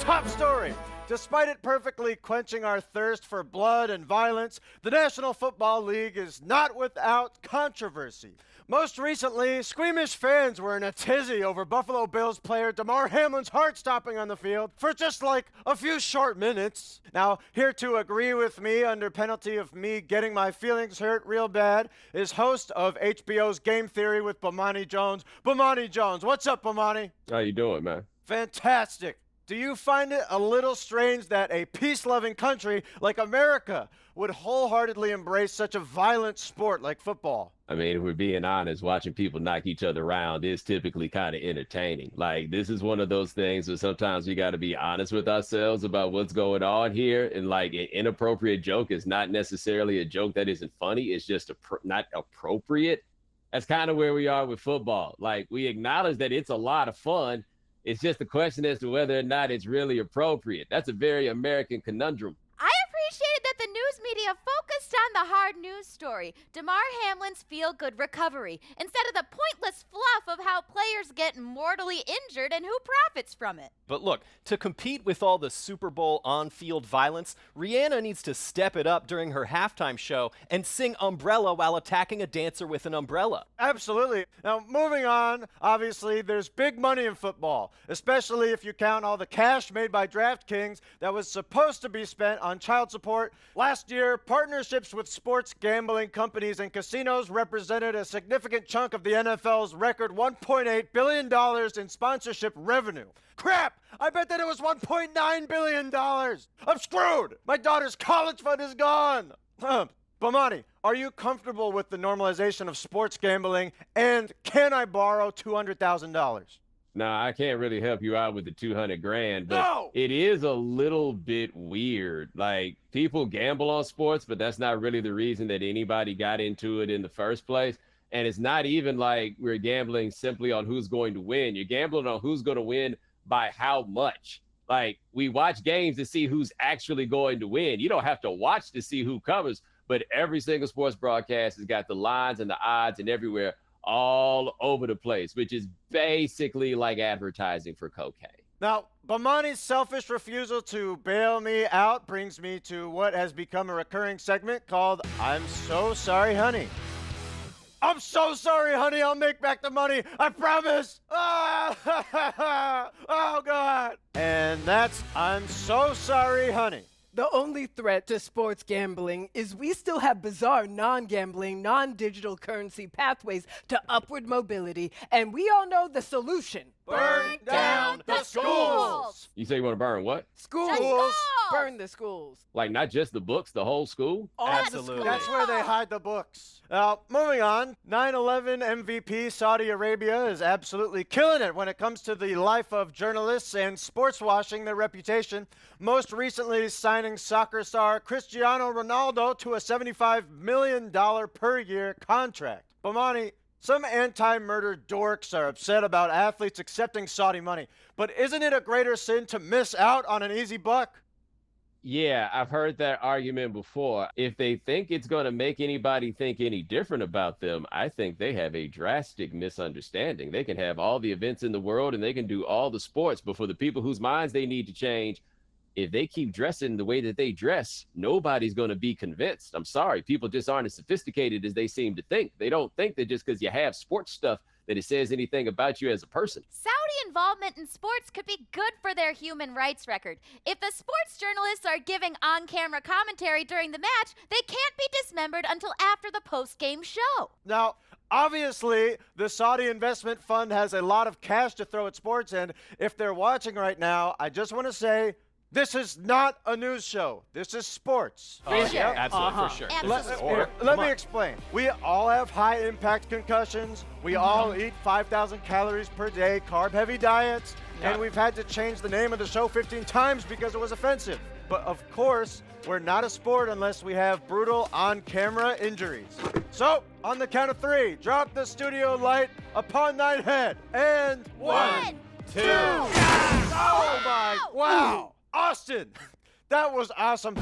top story. Despite it perfectly quenching our thirst for blood and violence, the National Football League is not without controversy. Most recently, squeamish fans were in a tizzy over Buffalo Bills player Damar Hamlin's heart stopping on the field for just like a few short minutes. Now, here to agree with me under penalty of me getting my feelings hurt real bad is host of HBO's Game Theory with Bomani Jones. Bomani Jones, what's up, Bomani? How you doing, man? Fantastic. Do you find it a little strange that a peace-loving country like America would wholeheartedly embrace such a violent sport like football? I mean, if we're being honest, watching people knock each other around is typically kind of entertaining. Like, this is one of those things where sometimes we got to be honest with ourselves about what's going on here. And like, an inappropriate joke is not necessarily a joke that isn't funny. It's just not appropriate. That's kind of where we are with football. Like, we acknowledge that it's a lot of fun. It's just a question as to whether or not it's really appropriate. That's a very American conundrum. I appreciated that the news media focused on the hard news story, Damar Hamlin's feel-good recovery, instead of the pointless fluff of how players get mortally injured and who profits from it. But look, to compete with all the Super Bowl on-field violence, Rihanna needs to step it up during her halftime show and sing Umbrella while attacking a dancer with an umbrella. Absolutely. Now, moving on, obviously, there's big money in football, especially if you count all the cash made by DraftKings that was supposed to be spent on child support. Last year, partnerships with sports gambling companies and casinos represented a significant chunk of the NFL's record $1.8 billion in sponsorship revenue. Crap! I bet that it was $1.9 billion! I'm screwed! My daughter's college fund is gone! Bomani, are you comfortable with the normalization of sports gambling, and can I borrow $200,000? No, I can't really help you out with the 200 grand, but No! It is a little bit weird. Like, people gamble on sports, but that's not really the reason that anybody got into it in the first place. And it's not even like we're gambling simply on who's going to win. You're gambling on who's going to win by how much. Like, we watch games to see who's actually going to win. You don't have to watch to see who covers, but every single sports broadcast has got the lines and the odds and everywhere all over the place, which is basically like advertising for cocaine. Now, Bomani's selfish refusal to bail me out brings me to what has become a recurring segment called I'm So Sorry, Honey. I'm so sorry, honey. I'll make back the money. I promise. Oh, God. And that's I'm so sorry, honey. The only threat to sports gambling is we still have bizarre non-gambling, non-digital currency pathways to upward mobility, and we all know the solution. Burn down the schools. You say you want to burn what? Schools. Burn the schools. Like, not just the books, the whole school? All Absolutely. the schools. That's where they hide the books. Moving on, 9/11 MVP Saudi Arabia is absolutely killing it when it comes to the life of journalists and sports washing their reputation, most recently signing soccer star Cristiano Ronaldo to a $75 million per year contract. Bomani, some anti-murder dorks are upset about athletes accepting Saudi money, but isn't it a greater sin to miss out on an easy buck? Yeah, I've heard that argument before. If they think it's going to make anybody think any different about them, I think they have a drastic misunderstanding. They can have all the events in the world and they can do all the sports, but for the people whose minds they need to change, if they keep dressing the way that they dress, nobody's going to be convinced. I'm sorry. People just aren't as sophisticated as they seem to think. They don't think that just because you have sports stuff that it says anything about you as a person. Saudi involvement in sports could be good for their human rights record. If the sports journalists are giving on-camera commentary during the match, they can't be dismembered until after the post-game show. Now, obviously, the Saudi investment fund has a lot of cash to throw at sports, and if they're watching right now, I just want to say, this is not a news show. This is sports. For sure. Absolutely, for sure. Absolutely. Let me explain. We all have high-impact concussions. We all eat 5,000 calories per day, carb-heavy diets, and we've had to change the name of the show 15 times because it was offensive. But of course, we're not a sport unless we have brutal on-camera injuries. So, on the count of 3, drop the studio light upon thine head. And 1, 2. Oh my! Wow! Austin, that was awesome.